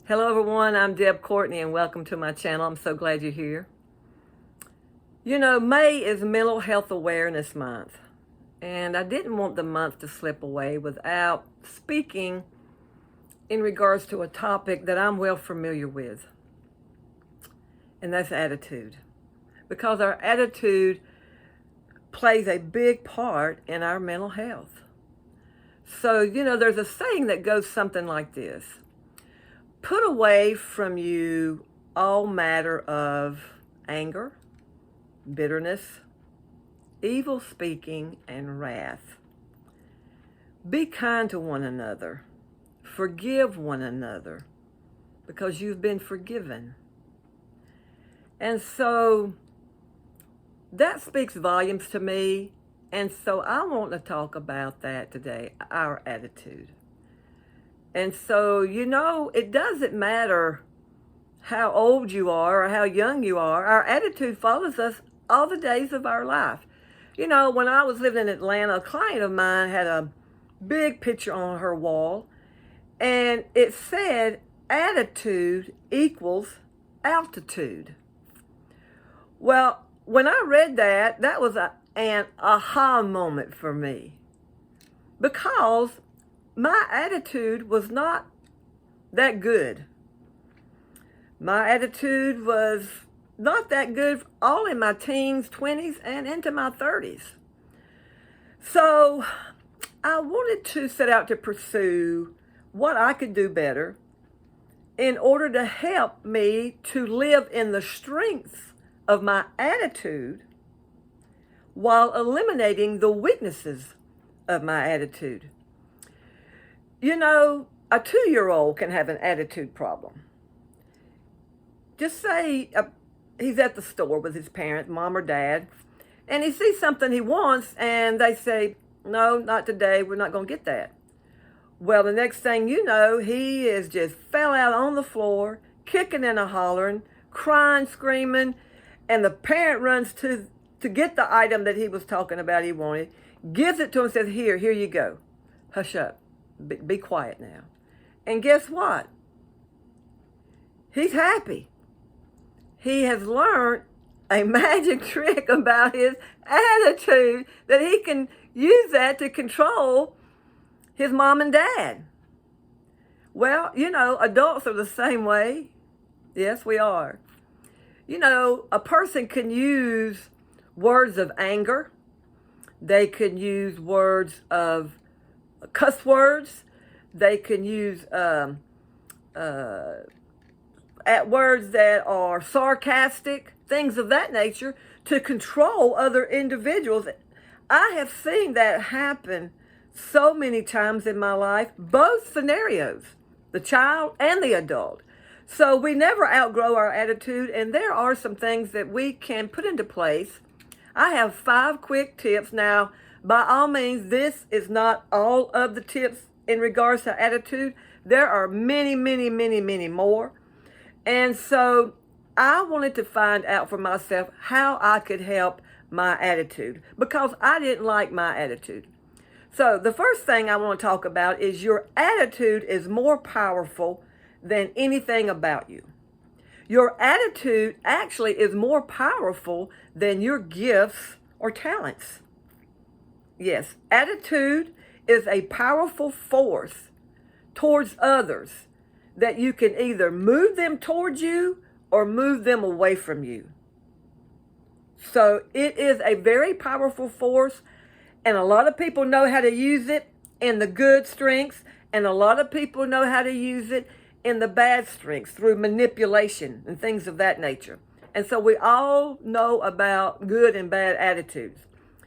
Hello everyone, I'm Courtney and welcome to my channel. I'm so glad you're here. You know, May is Mental Health Awareness Month, and I didn't want the month to slip away without speaking in regards to a topic that I'm well familiar with, and that's attitude. Because our attitude plays a big part in our mental health. So, you know, there's a saying that goes something like this: put away from you all matter of anger, bitterness, evil speaking, and wrath. Be kind to one another. Forgive one another because you've been forgiven. And so that speaks volumes to me. And so I want to talk about that today, our attitude. And so, you know, it doesn't matter how old you are or how young you are. Our attitude follows us all the days of our life. You know, when I was living in Atlanta, a client of mine had a big picture on her wall, and it said, attitude equals altitude. Well, when I read that, that was an aha moment for me, because my attitude was not that good. My attitude was not that good all in my teens, 20s, and into my 30s. So I wanted to set out to pursue what I could do better in order to help me to live in the strengths of my attitude while eliminating the weaknesses of my attitude. You know, a 2-year-old can have an attitude problem. Just say he's at the store with his parents, mom or dad, and he sees something he wants, and they say, no, not today, we're not going to get that. Well, the next thing you know, he is just fell out on the floor, kicking and hollering, crying, screaming, and the parent runs to get the item that he was talking about he wanted, gives it to him and says, here you go. Hush up. Be quiet now. And guess what? He's happy. He has learned a magic trick about his attitude that he can use that to control his mom and dad. Well, you know, adults are the same way. Yes, we are. You know, a person can use words of anger. They can use words of cuss words. They can use words that are sarcastic, things of that nature, to control other individuals. I have seen that happen so many times in my life, both scenarios, the child and the adult. So we never outgrow our attitude, and there are some things that we can put into place. I have 5 quick tips. Now, by all means, this is not all of the tips in regards to attitude. There are many, many, many, many more. And so I wanted to find out for myself how I could help my attitude, because I didn't like my attitude. So the first thing I want to talk about is your attitude is more powerful than anything about you. Your attitude actually is more powerful than your gifts or talents. Yes, attitude is a powerful force towards others that you can either move them towards you or move them away from you. So it is a very powerful force, and a lot of people know how to use it in the good strengths, and a lot of people know how to use it in the bad strengths through manipulation and things of that nature. And so we all know about good and bad attitudes.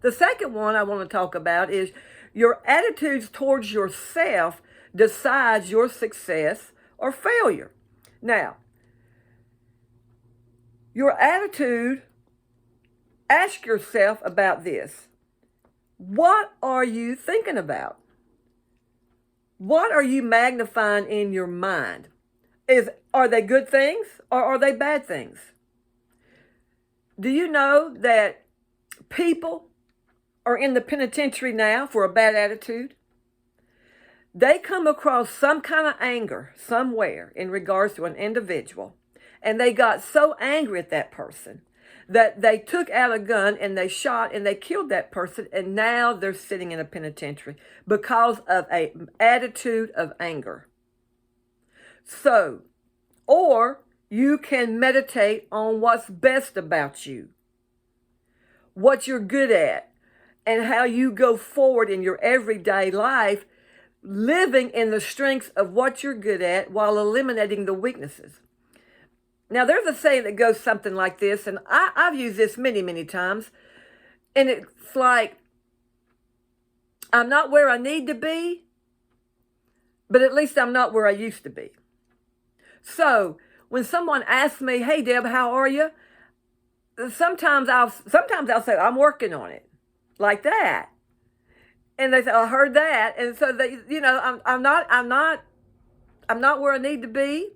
The second one I want to talk about is your attitudes towards yourself decides your success or failure. Now, your attitude, ask yourself about this. What are you thinking about? What are you magnifying in your mind? Are they good things or are they bad things? Do you know that people are in the penitentiary now for a bad attitude? they come across some kind of anger somewhere in regards to an individual, and they got so angry at that person that they took out a gun and they shot and they killed that person, and now they're sitting in a penitentiary because of an attitude of anger. So, or you can meditate on what's best about you, what you're good at, and how you go forward in your everyday life, living in the strengths of what you're good at while eliminating the weaknesses. Now, there's a saying that goes something like this, and I've used this many, many times, and it's like, I'm not where I need to be, but at least I'm not where I used to be. So, when someone asks me, hey, Deb, how are you? Sometimes I'll say, I'm working on it, like that. And they say, I heard that. And so they, I'm not where I need to be,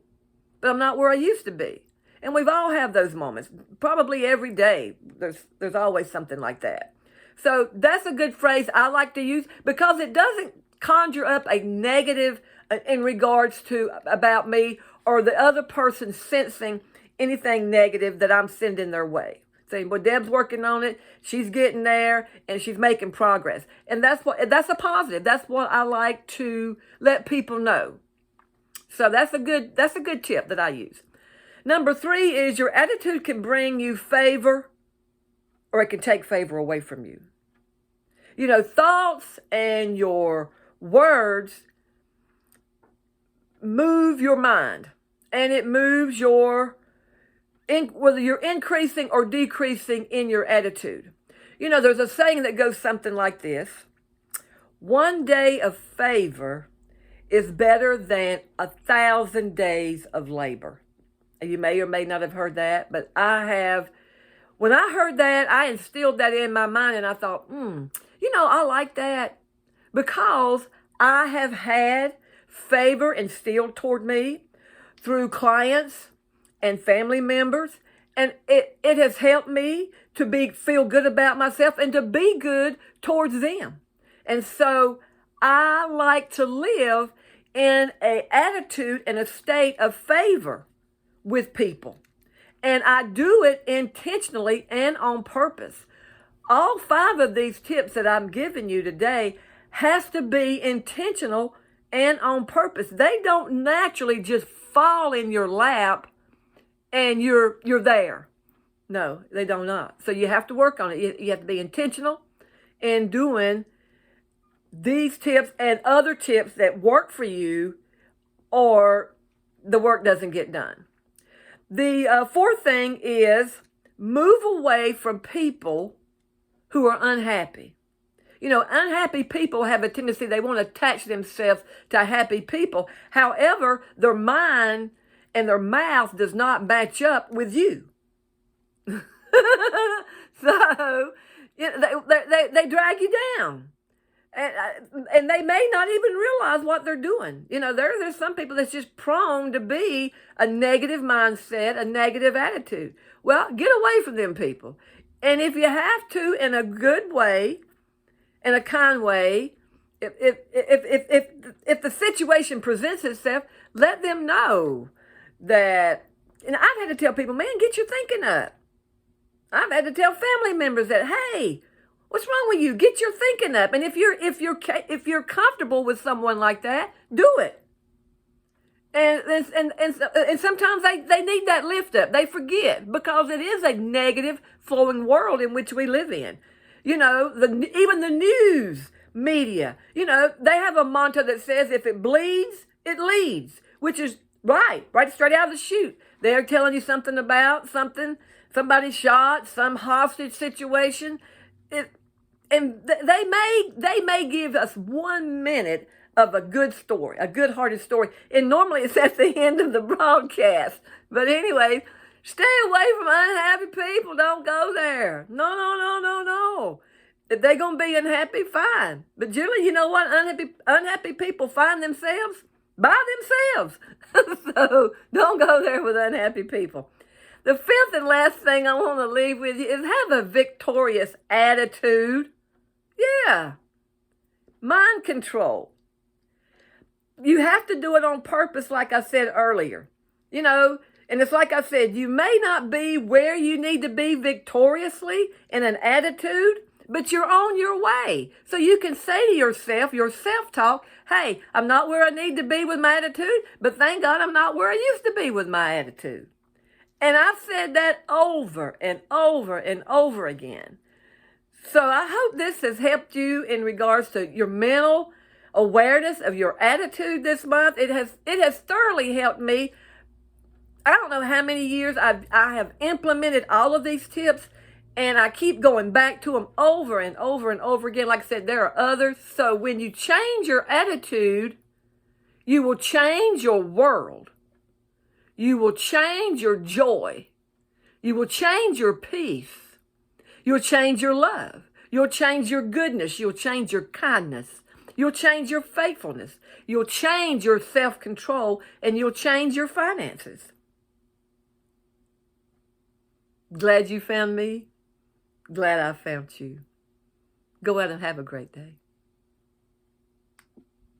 but I'm not where I used to be. And we've all had those moments. Probably every day, there's always something like that. So that's a good phrase I like to use because it doesn't conjure up a negative in regards to about me or the other person sensing anything negative that I'm sending their way. Saying, well, Deb's working on it, she's getting there, and she's making progress. And that's a positive. That's what I like to let people know. So that's a good tip that I use. Number 3 is your attitude can bring you favor or it can take favor away from you. Thoughts and your words move your mind, and it moves whether you're increasing or decreasing in your attitude. There's a saying that goes something like this: 1 day of favor is better than 1,000 days of labor. You may or may not have heard that, but I have. When I heard that, I instilled that in my mind, and I thought, I like that because I have had favor instilled toward me through clients and family members, and it has helped me to feel good about myself and to be good towards them. And so I like to live in an attitude and a state of favor with people. And I do it intentionally and on purpose. All 5 of these tips that I'm giving you today has to be intentional and on purpose. They don't naturally just fall in your lap and you're there. No, they do not. So you have to work on it. You have to be intentional in doing these tips and other tips that work for you, or the work doesn't get done. The 4th thing is move away from people who are unhappy. Unhappy people have a tendency, they want to attach themselves to happy people. However, their mind and their mouth does not match up with you. So, they drag you down. And they may not even realize what they're doing. There's some people that's just prone to be a negative mindset, a negative attitude. Well, get away from them people. And if you have to, in a good way, in a kind way, if the situation presents itself, let them know that. And I've had to tell people, man, get your thinking up. I've had to tell family members that, hey, what's wrong with you? Get your thinking up. And if you're comfortable with someone like that, do it. And sometimes they need that lift up. They forget because it is a negative flowing world in which we live in. Even the news media, they have a motto that says if it bleeds, it leads, which is right straight out of the chute. They're telling you something about somebody shot, some hostage situation. They may give us 1 minute of a good story, a good-hearted story, and normally it's at the end of the broadcast. But anyway, stay away from unhappy people. Don't go there. No. If they're going to be unhappy, fine. But generally, you know what? Unhappy people find themselves by themselves. So don't go there with unhappy people. The 5th and last thing I want to leave with you is have a victorious attitude. Yeah. Mind control. you have to do it on purpose, like I said earlier. You know, and it's like I said, you may not be where you need to be victoriously in an attitude, but you're on your way. So you can say to yourself, your self-talk, hey, I'm not where I need to be with my attitude, but thank God I'm not where I used to be with my attitude. And I've said that over and over and over again. So I hope this has helped you in regards to your mental awareness of your attitude this month. It has thoroughly helped me. I don't know how many years I have implemented all of these tips, and I keep going back to them over and over and over again. Like I said, there are others. So when you change your attitude, you will change your world. You will change your joy. You will change your peace. You'll change your love. You'll change your goodness. You'll change your kindness. You'll change your faithfulness. You'll change your self-control, and you'll change your finances. Glad you found me. Glad I found you. Go out and have a great day.